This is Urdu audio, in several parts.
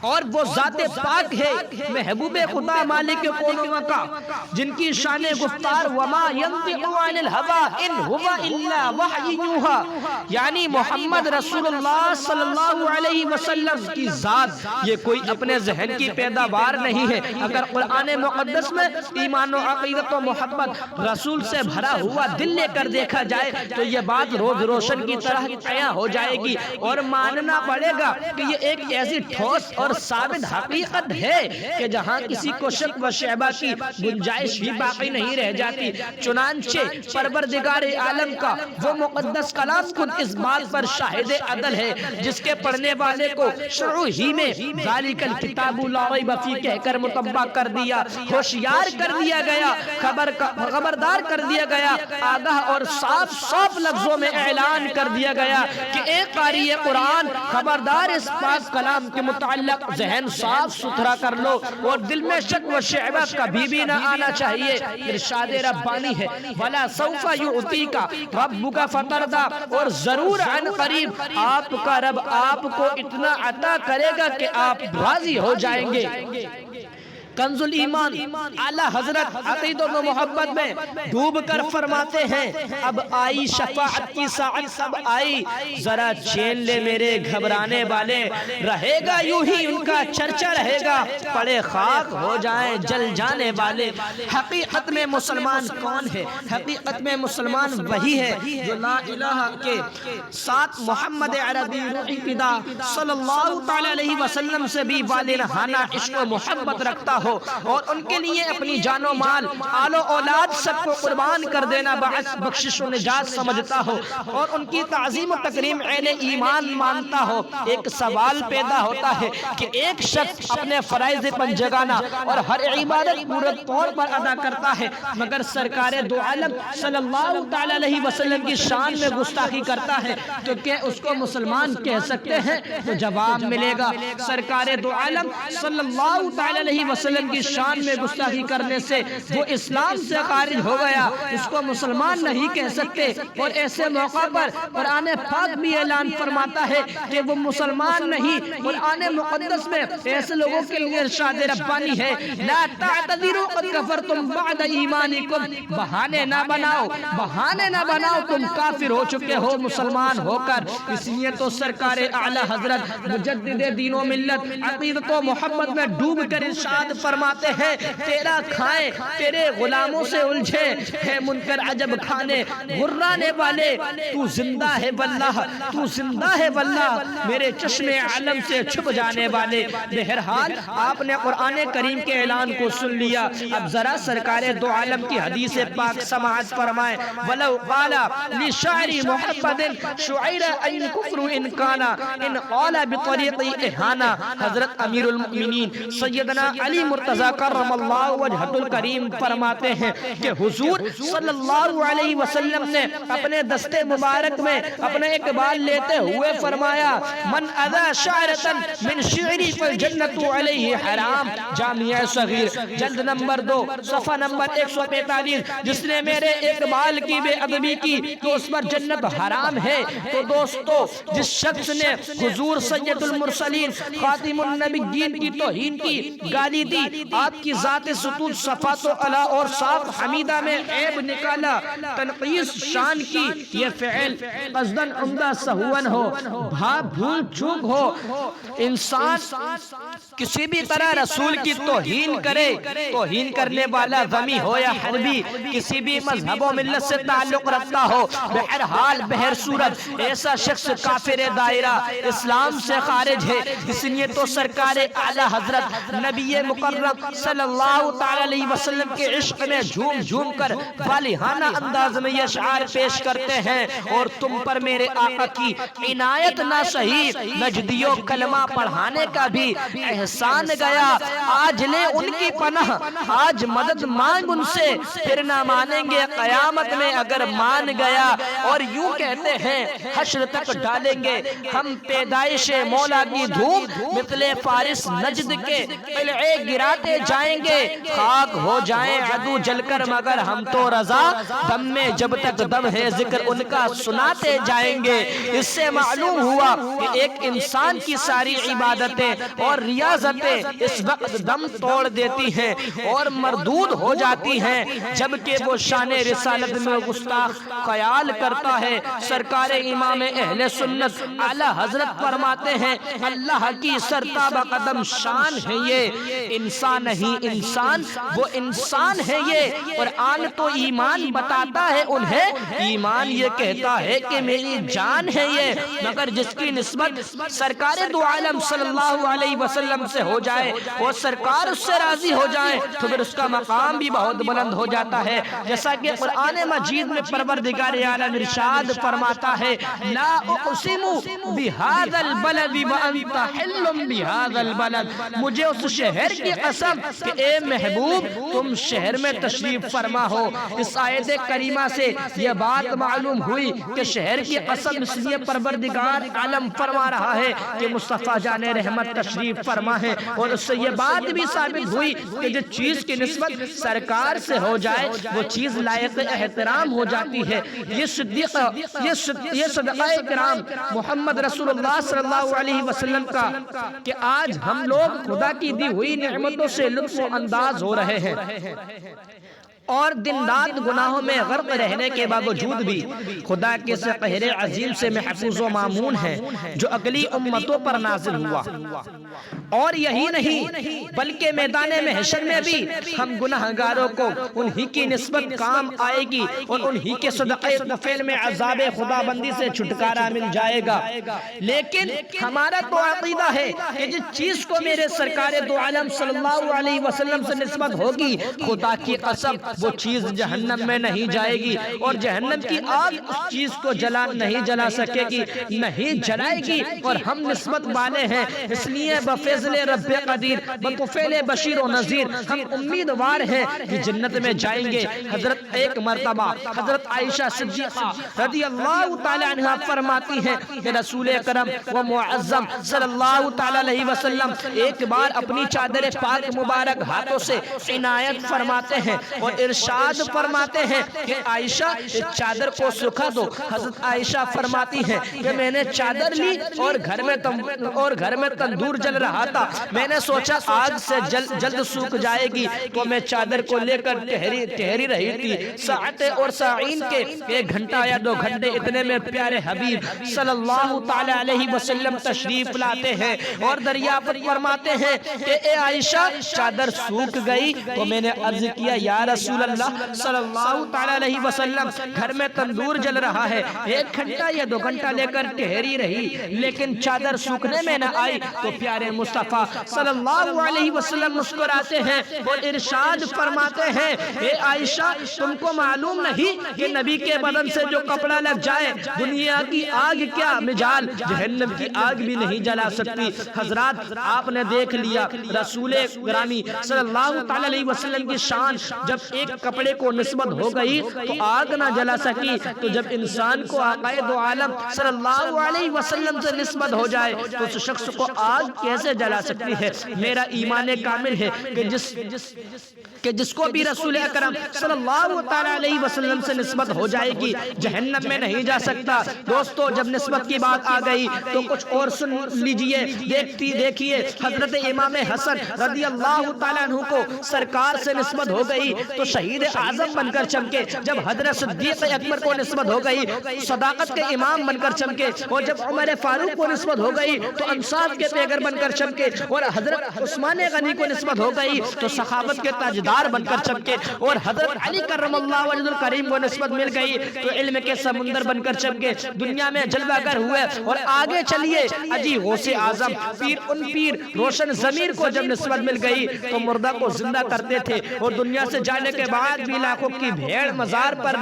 اور وہ ذات پاک ہے محبوب خدا مالک کون و مکان جن کی شان گفتار وما ينطق عن الهوى ان هو الا وحی یوحی، یعنی محمد رسول اللہ صلی اللہ علیہ وسلم کی ذات یہ کوئی اپنے ذہن کی پیداوار نہیں ہے۔ اگر قرآن مقدس میں ایمان و عقیدت و محبت رسول سے بھرا ہوا دل لے کر دیکھا جائے تو یہ بات روز روشن کی طرح عیاں ہو جائے گی، اور ماننا پڑے گا کہ یہ ایک ایسی ٹھوس اور ثابت حقیقت ہے کہ جہاں کسی کو شک و شبہ کی گنجائش ہی باقی نہیں رہ جاتی۔ چنانچہ پروردگار عالم کا وہ مقدس کلام خود اس بات پر شاہد عدل ہے جس کے پڑھنے والے کو شروع ہی میں ذالک الکتاب لا ریب فیہ کہہ کر مطبع کر دیا، ہوشیار کر دیا گیا، خبردار کر دیا گیا، آگاہ اور صاف صاف لفظوں میں اعلان کر دیا گیا کہ اے قاری قرآن خبردار اس پاک کلام کے متعلق ذہن صاف ستھرا کر لو اور دل میں شک و شعبہ کبھی بھی نہ آنا چاہیے۔ ارشاد ربانی ہے وَلَا سَوْفَ يُعْطِيكَ رَبُّكَ فَتَرْضَىٰ، اور ضرور عن قریب آپ کا رب آپ کو اتنا عطا کرے گا کہ آپ راضی ہو جائیں گے۔ کنز الایمان اعلیٰ حضرت عقیدت و محبت میں ڈوب کر فرماتے ہیں اب آئی شفاعت کی ساعت، اب آئی ذرا چین لے میرے گھبرانے والے، رہے گا یوں ہی ان کا چرچا رہے گا، پڑے خاک ہو جائیں جل جانے والے۔ حقیقت میں مسلمان کون ہے؟ حقیقت میں مسلمان وہی ہے جو لا الہ کے ساتھ محمد عربی روحی فدا صلی اللہ تعالی علیہ وسلم سے بھی والہانہ عشق و محبت رکھتا ہو اور ان کے لیے اپنی جان و مال آل و اولاد سب کو قربان کر دینا باعث بخشش و نجات سمجھتا ہو اور ان کی تعظیم و تکریم عین ایمان مانتا ہو۔ ایک سوال پیدا ہوتا ہے کہ ایک شخص اپنے فرائض پنجگانہ اور ہر عبادت پورے طور پر ادا کرتا ہے مگر سرکار دو عالم صلی اللہ تعالی علیہ وسلم کی شان میں گستاخی کرتا ہے تو کیا اس کو مسلمان کہہ سکتے ہیں؟ تو جواب ملے گا سرکار دو عالم صلی اللہ تعالی علیہ وسلم کی شان میں گستاخی کرنے سے وہ اسلام سے خارج ہو گیا، اس کو مسلمان نہیں کہہ سکتے۔ اور ایسے موقع پر قرآن پاک بھی اعلان فرماتا ہے کہ وہ مسلمان نہیں۔ قرآن مقدس میں ایسے لوگوں کے لیے ارشاد ربانی ہے لا تعتذروا قد کفرتم بعد ایمانکم، بہانے نہ بناؤ، بہانے نہ بناؤ، تم کافر ہو چکے ہو مسلمان ہو کر۔ اس لیے تو سرکار اعلیٰ حضرت مجدد دین و ملت عقیدت و محبت میں ڈوب کر ارشاد فرماتے ہیں تیرا کھائے تیرے غلاموں سے الجھے ہے منکر عجب کھانے غرانے والے، تو زندہ ہے واللہ، تو زندہ ہے واللہ، میرے چشم عالم سے چھپ جانے والے۔ بہرحال آپ نے قرآن کریم کے اعلان کو سن لیا، اب ذرا سرکار دو عالم کی حدیث پاک سماعت فرمائیں وَلَوْ قَالَ لِشَاعِرِ مُحَمَّدٍ شُعَيْرَ اَيْنِ كُفْرُ اِنْ قَالَ اِنْ قَالَ بِطَرِيقِ اِحَانَ۔ حضرت امیر المؤمنین سیدنا علی مرتضی کرم اللہ وجہہ الکریم فرماتے ہیں کہ حضور صلی اللہ علیہ وسلم نے اپنے دست مبارک میں اپنے اقبال لیتے ہوئے فرمایا من اذا شعرتا من شعری فالجنت علیہ حرام۔ جامعہ صغیر جلد نمبر 2 صفحہ نمبر 145، جس نے میرے اقبال کی بے ادبی کی تو اس پر جنت حرام ہے۔ تو دوستو جس شخص نے حضور سید المرسلین خاتم النبیین کی توہین کی، گالی دی، آپ کی ذات ستون صفات و علا اور صاف حمیدہ میں عیب نکالا، تنقیص شان کی، یہ فعل قصداً عمدہ سہون ہو، بھول چوک ہو۔ انسان کسی بھی طرح رسول کی توہین کرے، توہین کرنے والا غمی ہو یا حربی، کسی بھی مذہب و ملت سے تعلق رکھتا ہو، بہرحال بہر صورت ایسا شخص کافر دائرہ اسلام سے خارج ہے۔ اس لیے تو سرکار اعلیٰ حضرت نبی مکرم صلی اللہ تعالی علیہ وسلم کے عشق میں جھوم جھوم کر والہانہ انداز میں یہ اشعار پیش کرتے ہیں اور تم پر میرے آقا کی عنایت نہ سہی، نجدیوں کلمہ پڑھانے کا بھی احسان گیا، آج لے ان کی پناہ، آج مدد مانگ ان سے، پھر نہ مانیں گے قیامت میں اگر مان گیا۔ اور یوں کہتے ہیں حشر تک ڈالیں گے ہم پیدائش مولا کی دھوم، مثل فارس نجد کے قلعے گراتے جائیں گے، خاک ہو جائیں عدو جل کر مگر ہم تو رضا، دم میں جب تک دم ہے ذکر ان کا سناتے جائیں گے۔ اس سے معلوم ہوا کہ ایک انسان کی ساری عبادتیں اور ریاضتیں اس وقت دم توڑ دیتی ہیں اور مردود ہو جاتی ہیں جبکہ وہ شان رسالت میں گستاخ خیال کرتا ہے۔ سرکار امام اہل سنت اعلیٰ حضرت فرماتے ہیں اللہ کی سرتابہ قدم شان ہے یہ، انسان نہیں انسان، وہ انسان ہے یہ۔ قرآن تو ایمان بتاتا ہے انہیں، ایمان یہ کہتا ہے کہ میری جان ہے یہ، مگر جس کی نسبت سرکار دو عالم صلی اللہ علیہ وسلم سے ہو جائے اور سرکار اس سے راضی ہو جائے تو پھر اس کا مقام بھی بہت بلند ہو جاتا ہے۔ جیسا کہ قرآن مجید میں پروردگار عالم ارشاد فرماتا ہے لا اقسم بہذا البلد وانت حل بہذا البلد، مجھے اس شہر کی قسم کہ اے محبوب تم شہر میں تشریف فرما ہو۔ اس آیت کریمہ سے یہ بات معلوم ہوئی کہ شہر کی قسم اس لیے پروردگار عالم فرما رہا ہے کہ مصطفیٰ جان رحمت تشریف فرما ہے، اور اس سے یہ بات بھی ثابت ہوئی کہ جس چیز کی نسبت سرکار سے ہو جائے وہ چیز لائق احترام ہو جاتی ہے۔ یہ صدقہ کرام محمد رسول اللہ صلی اللہ علیہ وسلم کا کہ آج ہم لوگ خدا کی دی ہوئی نعمتوں سے لطف انداز ہو رہے ہیں اور دن رات گناہوں میں غرق رہنے کے باوجود بھی خدا کے سے قہر عظیم سے محفوظ و مامون ہے جو اگلی امتوں پر نازل ہوا۔ اور یہی نہیں بلکہ میدان محشر میں بھی ہم گناہگاروں کو انہی کی نسبت کام آئے گی اور انہی کے صدقے طفیل میں عذاب خدا بندی سے چھٹکارا مل جائے گا۔ لیکن ہمارا تو عقیدہ ہے کہ جس چیز کو میرے سرکار دو عالم صلی اللہ علیہ وسلم سے نسبت ہوگی خدا کی قسم وہ چیز جہنم میں نہیں جائے گی، اور جہنم کی آگ اس چیز کو نہیں جلا سکے گی، نہیں جلائے گی، اور ہم نسبت والے ہیں۔ اس لیے بفضل رب قدیر بطفیل بشیر و نذیر ہم امیدوار ہیں کہ جنت میں جائیں گے۔ حضرت ایک مرتبہ حضرت عائشہ صدیقہ رضی اللہ تعالی عنہ فرماتی ہیں کہ رسول اکرم و معظم صلی اللہ تعالی علیہ وسلم ایک بار اپنی چادر پاک مبارک ہاتھوں سے عنایت فرماتے ہیں اور ارشاد فرماتے ہیں کہ عائشہ اس چادر کو سکھا دو۔ حضرت عائشہ فرماتی ہیں کہ میں نے چادر لی اور گھر میں تندور جل رہا تھا، میں نے سوچا آگ سے جلد سوکھ جائے گی تو میں چادر کو لے کر ٹہری رہی تھی۔ ساعتیں اور ساعین کے 1 گھنٹہ یا 2 گھنٹے اتنے میں پیارے حبیب صلی اللہ تعالی علیہ وسلم تشریف لاتے ہیں اور دریافت فرماتے ہیں کہ اے عائشہ چادر سوکھ گئی؟ تو میں نے عرض کیا یا رسول اللہ صلی اللہ تعالی علیہ وسلم گھر میں تندور جل رہا ہے، 1 گھنٹہ یا 2 گھنٹہ لے کر ٹہری رہی لیکن چادر سوکھنے میں نہ آئی۔ تو پیارے مصطفیٰ صلی اللہ علیہ وسلم مسکراتے ہیں اور ارشاد فرماتے ہیں اے عائشہ تم کو معلوم نہیں کہ نبی کے بدن سے جو کپڑا لگ جائے دنیا کی آگ کیا مجال جہنم کی آگ بھی نہیں جلا سکتی۔ حضرات آپ نے دیکھ لیا رسول گرامی صلی اللہ تعالی علیہ وسلم کی شان جب ایک کپڑے کو نسبت ہو گئی تو آگ نہ جلا سکی، تو جب انسان کو آقا دو عالم صلی اللہ علیہ وسلم سے نسبت ہو جائے تو اس شخص کو آگ کیسے جلا سکتی ہے؟ میرا ایمان کامل ہے کہ جس کو بھی رسول اکرم صلی اللہ تعالی علیہ وسلم سے نسبت ہو جائے گی جہنم میں نہیں جا سکتا۔ دوستو جب نسبت کی بات آ گئی تو کچھ اور سن لیجئے، دیکھیے حضرت امام حسن رضی اللہ تعالیٰ عنہ کو سرکار سے نسبت ہو گئی تو شہید اعظم بن کر چمکے، جب حضرت صدیق اکبر کو نسبت ہو گئی صداقت کے امام بن کر چمکے، اور جب عمر فاروق کو نسبت ہو گئی تو انصاف کے پیغمبر بن کر چمکے، اور حضرت عثمان غنی کو نسبت ہو گئی تو سخاوت کے تاجدار بن کر چمکے، اور حضرت علی کرم اللہ وجہ الکریم کو نسبت مل گئی تو علم کے سمندر بن کر چمکے، دنیا میں جلوہ گر ہوئے۔ اور آگے چلیے اجی غوث اعظم پیر روشن ضمیر کو جب نسبت مل گئی تو مردہ کو زندہ کرتے تھے اور دنیا سے جانے کے بعد بھی لاکھوں کی بھیڑ مزار پر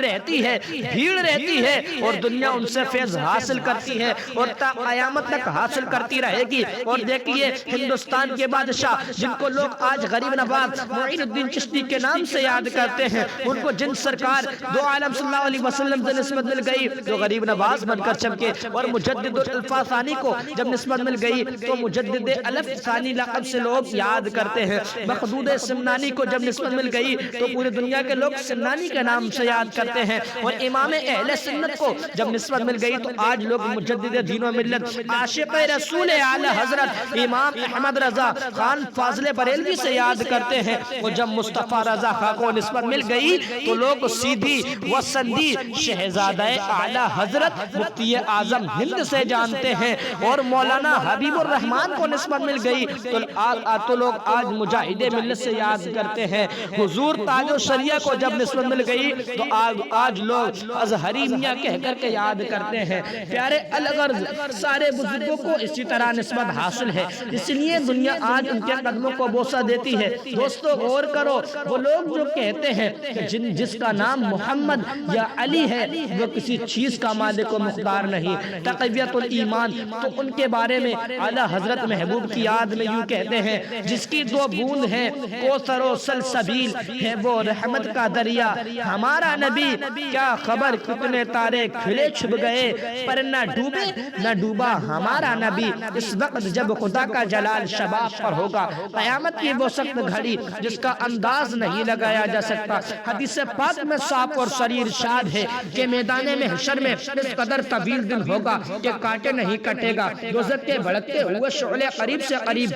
رہتی ہے، بھیڑ رہتی ہے، اور دنیا ان سے فیض حاصل کرتی ہے اور تا قیامت تک حاصل کرتی رہے گی۔ اور دیکھیے ہندوستان کے بادشاہ جن کو لوگ آج غریب نواز معین الدین چشتی کے نام سے یاد کرتے ہیں، ان کو جن سرکار دو عالم صلی اللہ علیہ وسلم سے نسبت مل گئی تو غریب نواز بن کر چمکے، اور مجدد الفا ثانی کو جب نسبت مل گئی تو مجدد الف ثانی لقب سے لوگ یاد کرتے ہیں۔ مخدود سمنانی کو جب نسبت مل گئی تو پوری دنیا کے لوگ سمنانی کے نام سے یاد کرتے ہیں، اور امام اہل سنت کو جب نسبت مل گئی تو آج لوگ مجدد دین و ملت عاشق رسول اعلی حضرت امام احمد رضا خان فاضل بریلوی سے یاد کرتے ہیں۔ اور جب مصطفیٰ رضا خان کو نسبت مل گئی تو لوگ سیدھی و سندھی شہزادہ اعلی حضرت مفتی اعظم ہند سے جانتے ہیں، اور مولانا حبیب الرحمان کو نسبت مل گئی تو لوگ آج مجاہد ملت سے یاد کرتے ہیں۔ حضور تاج و شریعہ کو جب نسبت مل گئی تو آج لوگ ازہری میاں کہہ کر کے یاد کرتے ہیں۔ پیارے الغرض سارے بزرگوں کو اسی طرح نسبت حاصل ہے، اس لیے دنیا آج ان کے قدموں کو بوسہ دیتی ہے۔ دوستو غور کرو، وہ لوگ جو کہتے ہیں کہ جس کا نام محمد یا علی ہے وہ کسی چیز کا مالک و مختار نہیں۔ تقویت الایمان تو ان کے بارے میں اعلیٰ حضرت محبوب کی یاد میں یوں کہتے ہیں، جس کی دو بوند ہے کوثر و سلسبیل ہے وہ رحمت کا دریا۔ ہمارا نبی کیا خبر کتنے تارے کھلے چھپ گئے، پر نہ ڈوبے نہ ڈوبا ہمارا نبی۔ اس وقت جب خدا کا جلال شباب پر ہوگا، قیامت کی وہ سخت گھڑی جس کا انداز نہیں لگایا جا سکتا۔ حدیث پاک میں صاف اور صریح ارشاد ہے کہ میدان محشر میں اس قدر طویل دن ہوگا کہ کانٹے نہیں کٹے گا۔ دوزخ کے بھڑکتے ہوئے شعلے قریب سے قریب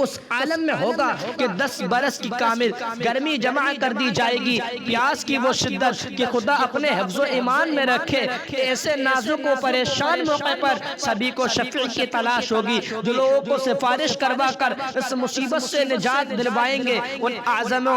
اس عالم میں ہوگا کہ 10 برس کی کامل گرمی جمع کر دی جائے گی، پیاس کی وہ شدت کہ خدا اپنے حفظ و ایمان میں رکھے کہ ایسے نازک و پریشان موقع پر سبھی کو شفیع کی تلاش ہوگی جو لوگوں کو سفارش کروا کر اس مصیبت سے نجات دلوائیں گے۔ ان اعظم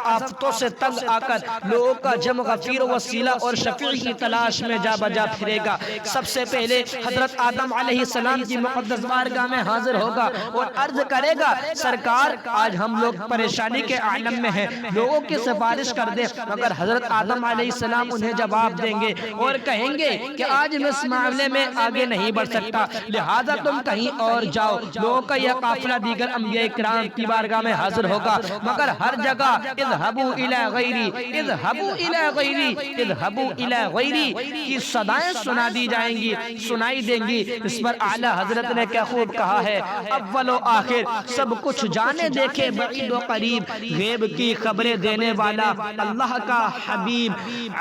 آفتوں سے تنگ آ کر لوگوں کا جم غفیر وسیلہ اور شفیع کی تلاش میں جا بجا پھرے گا۔ سب سے پہلے حضرت آدم علیہ السلام کی مقدس بارگاہ میں حاضر ہوگا اور عرض کرے گا، سرکار آج ہم لوگ پریشانی کے عالم میں ہیں، لوگوں کی سفارش کر دیں۔ مگر حضرت آدم علیہ السلام انہیں جواب دیں گے اور کہیں گے کہ آج میں اس معاملے میں آگے نہیں بڑھ سکتا، لہذا تم کہیں اور جاؤ۔ لوگوں کا یہ قافلہ دیگر انبیاء کرام کی بارگاہ میں حاضر ہوگا، مگر ہر جگہ اذهبوا الی غیری، اذهبوا الی غیری، اذهبوا الی غیری کی صدائیں سنا دی جائیں گی، سنائی دیں گی۔ اس پر اعلیٰ حضرت نے کیا خوب کہا ہے، اول و آخر سب کچھ جانے دیکھے بعید و قریب، غیب کی خبریں دینے والا اللہ کا حبیب۔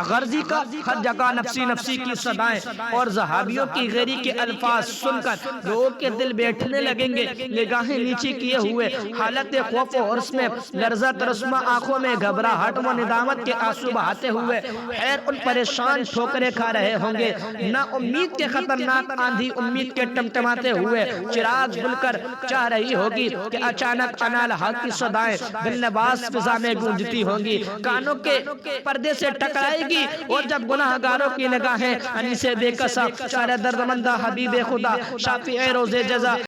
غرضی کا ہر جگہ نفسی نفسی کی صدائیں اور زہابیوں کی غیری کے الفاظ سن کر لوگوں کے دل بیٹھنے لگیں گے، نگاہیں نیچے کیے ہوئے، حالت خوف و حرص میں لرزہ ترسمہ آنکھوں میں گھبراہٹ و ندامت کے آنسو بہاتے ہوئے خیر ان پریشان ٹھوکریں کھا رہے ہوں گے۔ نا امید کے خطرناک آندھی امید کے ٹمٹماتے ہوئے چراغ جل کر چاہ رہی ہوگی کہ اچانک انالہا کی صدائیں دل نواز فضا میں گونجتی ہوں گی، کانوں کے پردے سے ٹکرائے گی، اور جب گناہگاروں کی نگاہیں انیس بے کسا چارہ دردمندہ حبیب خدا شافع روز جزا